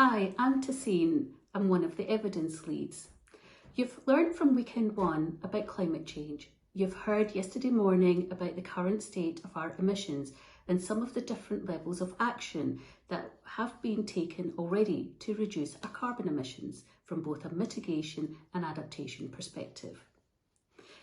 Hi, I'm Tahseen. I'm one of the evidence leads. You've learned from weekend one about climate change. You've heard yesterday morning about the current state of our emissions and some of the different levels of action that have been taken already to reduce our carbon emissions from both a mitigation and adaptation perspective.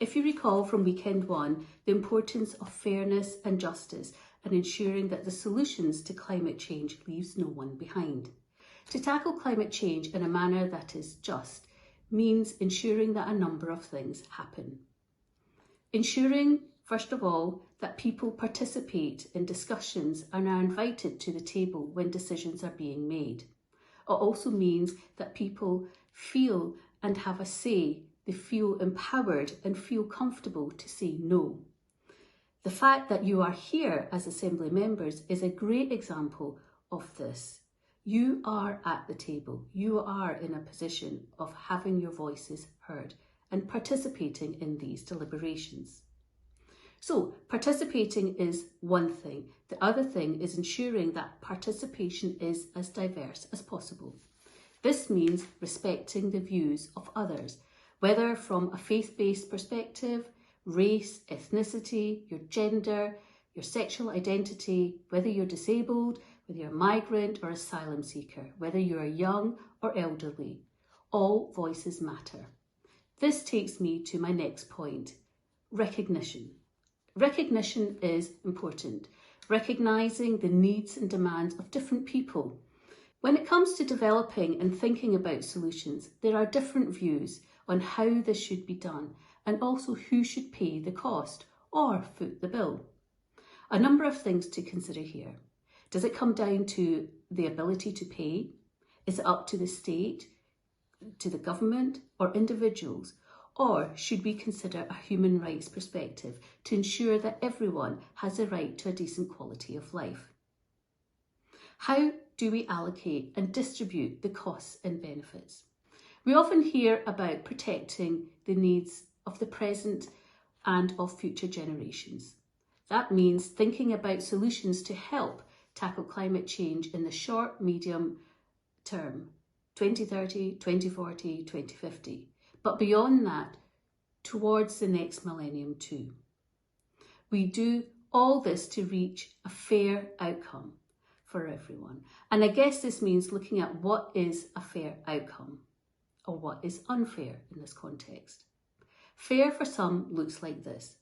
If you recall from weekend one, the importance of fairness and justice and ensuring that the solutions to climate change leaves no one behind. To tackle climate change in a manner that is just means ensuring that a number of things happen. Ensuring, first of all, that people participate in discussions and are invited to the table when decisions are being made. It also means that people feel and have a say. They feel empowered and feel comfortable to say no. The fact that you are here as Assembly members is a great example of this. You are at the table. You are in a position of having your voices heard and participating in these deliberations. So participating is one thing. The other thing is ensuring that participation is as diverse as possible. This means respecting the views of others, whether from a faith-based perspective, race, ethnicity, your gender, your sexual identity, whether you're disabled, whether you're a migrant or asylum seeker, whether you're young or elderly. All voices matter. This takes me to my next point, recognition. Recognition is important, recognising the needs and demands of different people. When it comes to developing and thinking about solutions, there are different views on how this should be done and also who should pay the cost or foot the bill. A number of things to consider here. Does it come down to the ability to pay? Is it up to the state, to the government or individuals? Or should we consider a human rights perspective to ensure that everyone has a right to a decent quality of life? How do we allocate and distribute the costs and benefits? We often hear about protecting the needs of the present and of future generations. That means thinking about solutions to help tackle climate change in the short, medium term, 2030, 2040, 2050. But beyond that, towards the next millennium too. We do all this to reach a fair outcome for everyone. And I guess this means looking at what is a fair outcome or what is unfair in this context. Fair for some looks like this: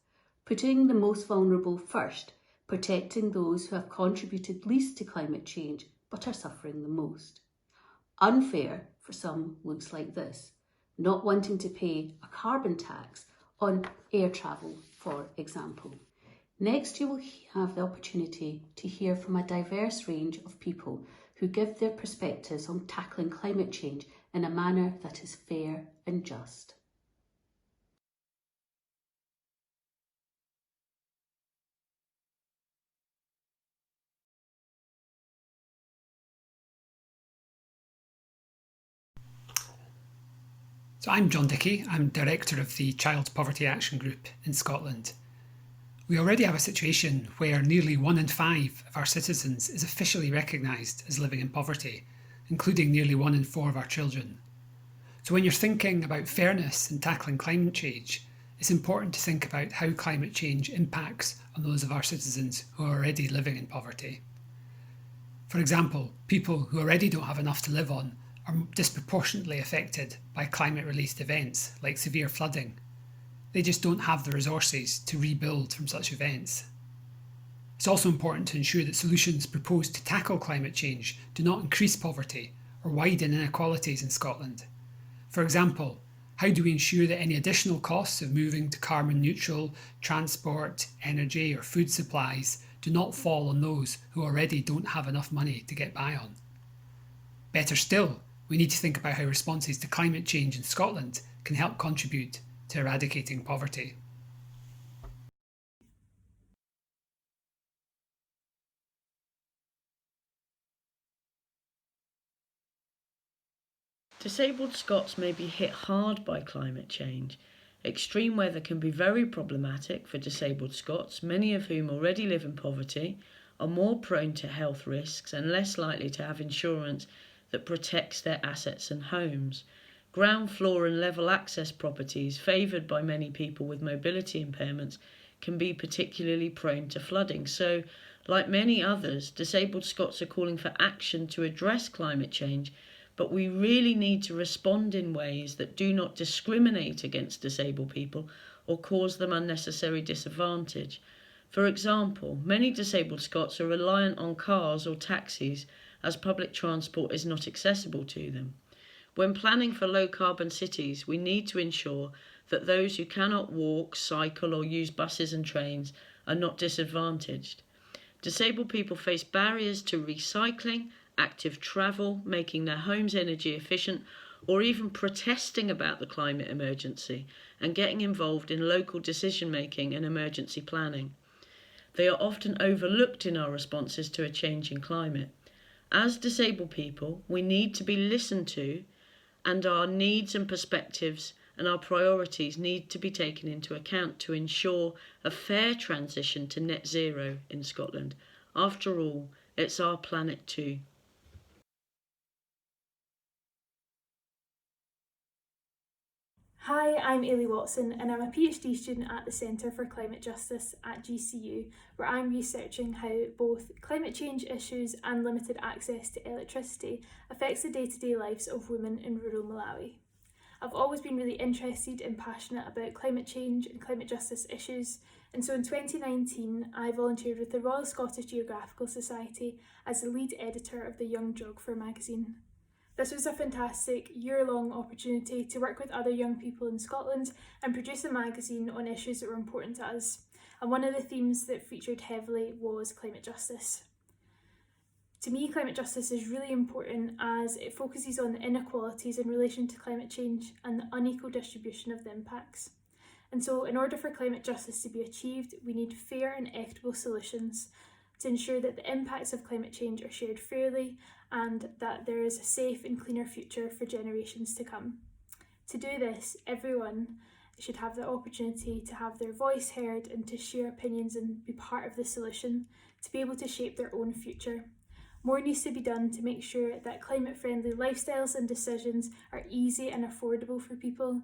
putting the most vulnerable first, protecting those who have contributed least to climate change but are suffering the most. Unfair for some looks like this: not wanting to pay a carbon tax on air travel, for example. Next, you will have the opportunity to hear from a diverse range of people who give their perspectives on tackling climate change in a manner that is fair and just. So I'm John Dickie. I'm Director of the Child Poverty Action Group in Scotland. We already have a situation where nearly 1 in 5 of our citizens is officially recognised as living in poverty, including nearly 1 in 4 of our children. So when you're thinking about fairness and tackling climate change, it's important to think about how climate change impacts on those of our citizens who are already living in poverty. For example, people who already don't have enough to live on are disproportionately affected by climate-released events like severe flooding. They just don't have the resources to rebuild from such events. It's also important to ensure that solutions proposed to tackle climate change do not increase poverty or widen inequalities in Scotland. For example, how do we ensure that any additional costs of moving to carbon neutral transport, energy or food supplies do not fall on those who already don't have enough money to get by on? Better still, we need to think about how responses to climate change in Scotland can help contribute to eradicating poverty. Disabled Scots may be hit hard by climate change. Extreme weather can be very problematic for disabled Scots, many of whom already live in poverty, are more prone to health risks and less likely to have insurance that protects their assets and homes. Ground floor and level access properties, favoured by many people with mobility impairments, can be particularly prone to flooding. So, like many others, disabled Scots are calling for action to address climate change, but we really need to respond in ways that do not discriminate against disabled people or cause them unnecessary disadvantage. For example, many disabled Scots are reliant on cars or taxis as public transport is not accessible to them. When planning for low-carbon cities, we need to ensure that those who cannot walk, cycle or use buses and trains are not disadvantaged. Disabled people face barriers to recycling, active travel, making their homes energy efficient, or even protesting about the climate emergency and getting involved in local decision-making and emergency planning. They are often overlooked in our responses to a changing climate. As disabled people, we need to be listened to, and our needs and perspectives and our priorities need to be taken into account to ensure a fair transition to net zero in Scotland. After all, it's our planet too. Hi, I'm Eilidh Watson and I'm a PhD student at the Centre for Climate Justice at GCU, where I'm researching how both climate change issues and limited access to electricity affects the day-to-day lives of women in rural Malawi. I've always been really interested and passionate about climate change and climate justice issues, and so in 2019 I volunteered with the Royal Scottish Geographical Society as the lead editor of the Young Geographer magazine. This was a fantastic year-long opportunity to work with other young people in Scotland and produce a magazine on issues that were important to us. And one of the themes that featured heavily was climate justice. To me, climate justice is really important as it focuses on the inequalities in relation to climate change and the unequal distribution of the impacts. And so in order for climate justice to be achieved, we need fair and equitable solutions to ensure that the impacts of climate change are shared fairly and that there is a safe and cleaner future for generations to come. To do this, everyone should have the opportunity to have their voice heard and to share opinions and be part of the solution, to be able to shape their own future. More needs to be done to make sure that climate-friendly lifestyles and decisions are easy and affordable for people.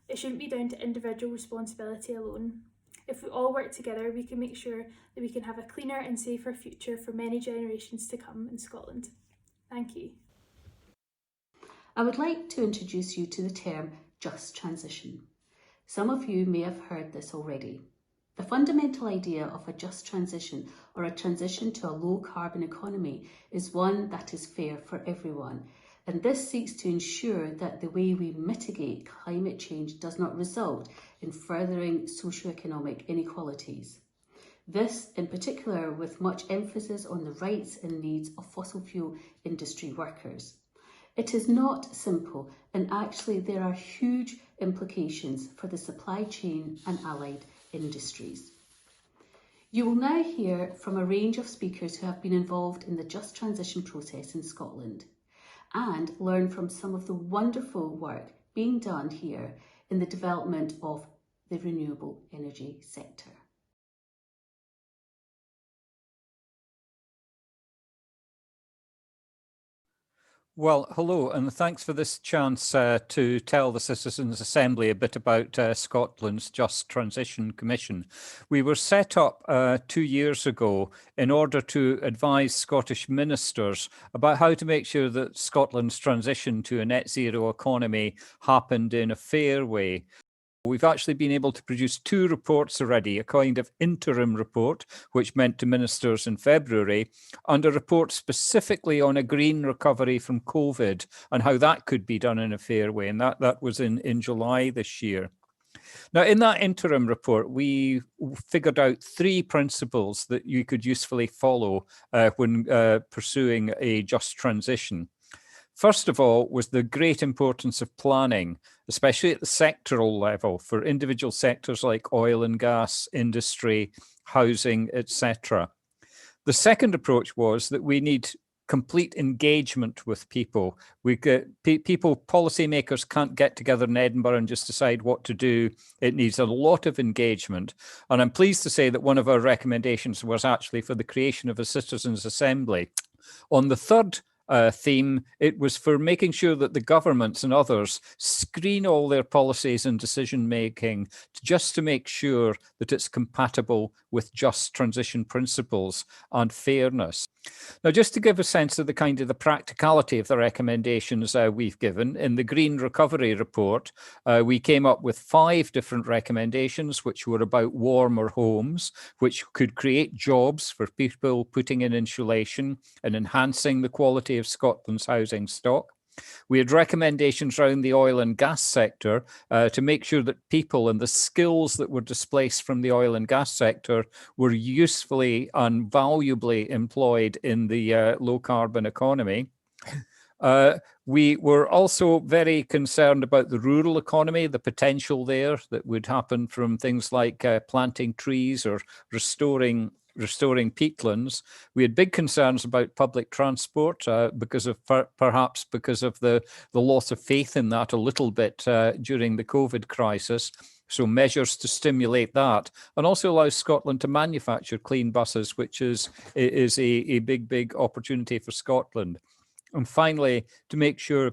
It shouldn't be down to individual responsibility alone. If we all work together, we can make sure that we can have a cleaner and safer future for many generations to come in Scotland. Thank you. I would like to introduce you to the term just transition. Some of you may have heard this already. The fundamental idea of a just transition or a transition to a low carbon economy is one that is fair for everyone. And this seeks to ensure that the way we mitigate climate change does not result in furthering socioeconomic inequalities. This, in particular, with much emphasis on the rights and needs of fossil fuel industry workers. It is not simple, and actually there are huge implications for the supply chain and allied industries. You will now hear from a range of speakers who have been involved in the just transition process in Scotland, and learn from some of the wonderful work being done here in the development of the renewable energy sector. Well, hello, and thanks for this chance to tell the Citizens' Assembly a bit about Scotland's Just Transition Commission. We were set up 2 years ago in order to advise Scottish ministers about how to make sure that Scotland's transition to a net zero economy happened in a fair way. We've actually been able to produce 2 reports already, a kind of interim report, which went to ministers in February, and a report specifically on a green recovery from COVID and how that could be done in a fair way. And that was in July this year. Now, in that interim report, we figured out 3 principles that you could usefully follow when pursuing a just transition. First of all was the great importance of planning, especially at the sectoral level for individual sectors like oil and gas, industry, housing, etc. The second approach was that we need complete engagement with people. Policymakers can't get together in Edinburgh and just decide what to do. It needs a lot of engagement. And I'm pleased to say that one of our recommendations was actually for the creation of a Citizens' Assembly. On the third theme. It was for making sure that the governments and others screen all their policies and decision making just to make sure that it's compatible with just transition principles and fairness. Now, just to give a sense of the practicality of the recommendations we've given, in the Green Recovery Report, we came up with 5 different recommendations, which were about warmer homes, which could create jobs for people putting in insulation and enhancing the quality of Scotland's housing stock. We had recommendations around the oil and gas sector to make sure that people and the skills that were displaced from the oil and gas sector were usefully and valuably employed in the low carbon economy. We were also very concerned about the rural economy, the potential there that would happen from things like planting trees or restoring peatlands. We had big concerns about public transport perhaps because of the loss of faith in that a little bit during the COVID crisis. So measures to stimulate that and also allow Scotland to manufacture clean buses, which is a big opportunity for Scotland. And finally, to make sure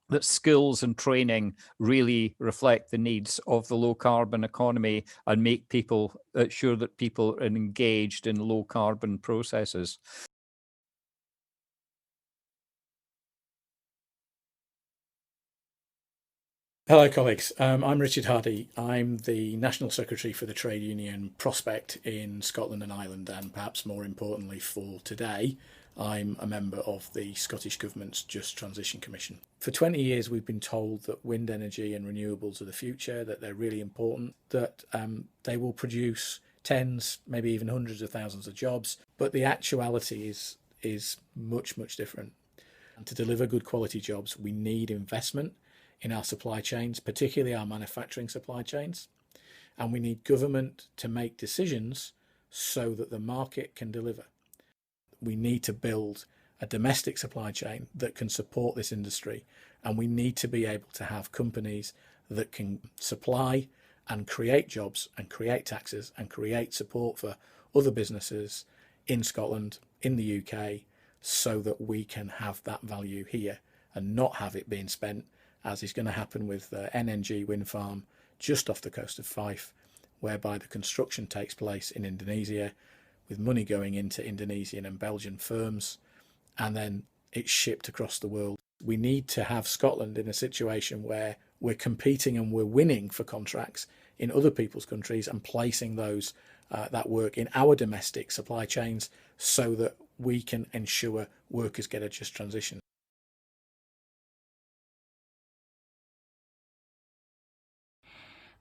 that skills and training really reflect the needs of the low carbon economy and make people sure that people are engaged in low carbon processes. Hello colleagues, I'm Richard Hardy. I'm the National Secretary for the trade union Prospect in Scotland and Ireland, and perhaps more importantly for today, I'm a member of the Scottish Government's Just Transition Commission. For 20 years we've been told that wind energy and renewables are the future, that they're really important, that they will produce tens, maybe even hundreds of thousands of jobs, but the actuality is much different. And to deliver good quality jobs we need investment in our supply chains, particularly our manufacturing supply chains, and we need government to make decisions so that the market can deliver. We need to build a domestic supply chain that can support this industry, and we need to be able to have companies that can supply and create jobs and create taxes and create support for other businesses in Scotland, in the UK, so that we can have that value here and not have it being spent, as is going to happen with NNG wind farm just off the coast of Fife, whereby the construction takes place in Indonesia, with money going into Indonesian and Belgian firms, and then it's shipped across the world. We need to have Scotland in a situation where we're competing and we're winning for contracts in other people's countries and placing that work in our domestic supply chains so that we can ensure workers get a just transition.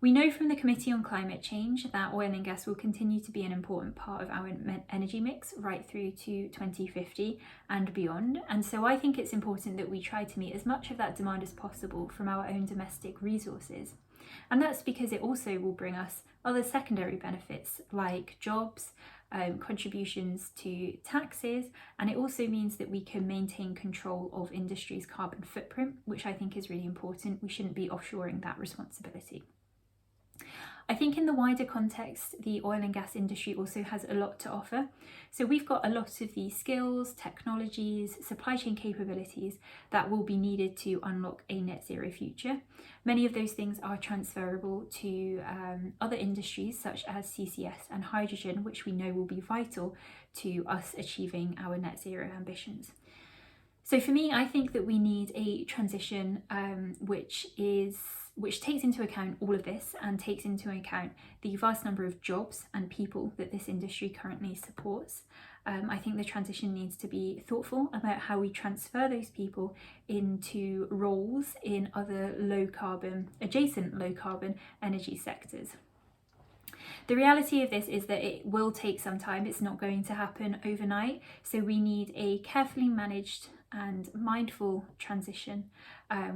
We know from the Committee on Climate Change that oil and gas will continue to be an important part of our energy mix right through to 2050 and beyond. And so I think it's important that we try to meet as much of that demand as possible from our own domestic resources. And that's because it also will bring us other secondary benefits like jobs, contributions to taxes, and it also means that we can maintain control of industry's carbon footprint, which I think is really important. We shouldn't be offshoring that responsibility. I think in the wider context, the oil and gas industry also has a lot to offer. So we've got a lot of the skills, technologies, supply chain capabilities that will be needed to unlock a net zero future. Many of those things are transferable to other industries such as CCS and hydrogen, which we know will be vital to us achieving our net zero ambitions. So for me, I think that we need a transition which takes into account all of this and takes into account the vast number of jobs and people that this industry currently supports. I think the transition needs to be thoughtful about how we transfer those people into roles in other adjacent low carbon energy sectors. The reality of this is that it will take some time. It's not going to happen overnight. So we need a carefully managed and mindful transition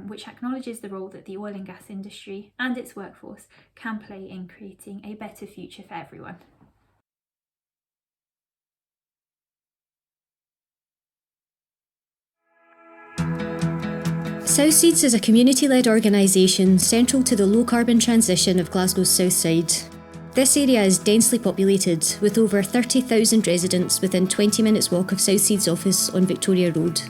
which acknowledges the role that the oil and gas industry and its workforce can play in creating a better future for everyone. South Seeds is a community-led organisation central to the low-carbon transition of Glasgow's south side. This area is densely populated, with over 30,000 residents within 20 minutes walk of South Seeds office on Victoria Road.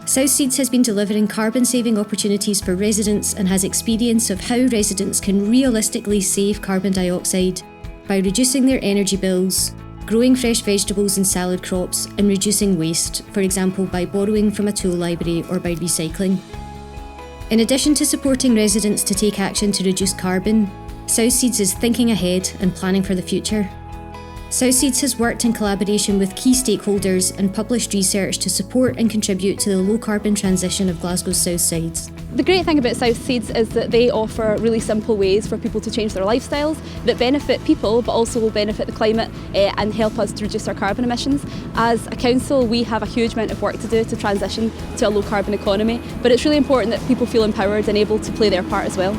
South Seeds has been delivering carbon-saving opportunities for residents and has experience of how residents can realistically save carbon dioxide by reducing their energy bills, growing fresh vegetables and salad crops, and reducing waste, for example by borrowing from a tool library or by recycling. In addition to supporting residents to take action to reduce carbon, South Seeds is thinking ahead and planning for the future. South Seeds has worked in collaboration with key stakeholders and published research to support and contribute to the low-carbon transition of Glasgow's South Side. The great thing about South Seeds is that they offer really simple ways for people to change their lifestyles that benefit people but also will benefit the climate and help us to reduce our carbon emissions. As a council, we have a huge amount of work to do to transition to a low-carbon economy, but it's really important that people feel empowered and able to play their part as well.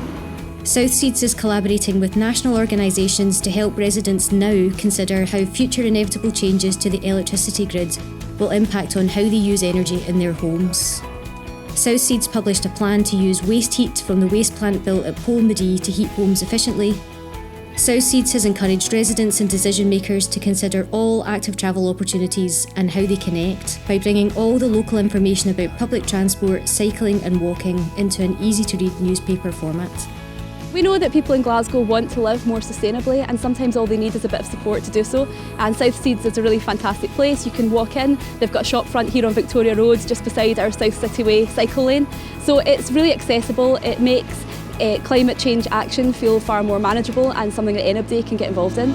South Seeds is collaborating with national organisations to help residents now consider how future inevitable changes to the electricity grid will impact on how they use energy in their homes. South Seeds published a plan to use waste heat from the waste plant built at Polmadee to heat homes efficiently. South Seeds has encouraged residents and decision makers to consider all active travel opportunities and how they connect by bringing all the local information about public transport, cycling and walking into an easy-to-read newspaper format. We know that people in Glasgow want to live more sustainably, and sometimes all they need is a bit of support to do so. And South Seeds is a really fantastic place. You can walk in. They've got a shop front here on Victoria Road just beside our South City Way cycle lane. So it's really accessible. It makes climate change action feel far more manageable and something that anybody can get involved in.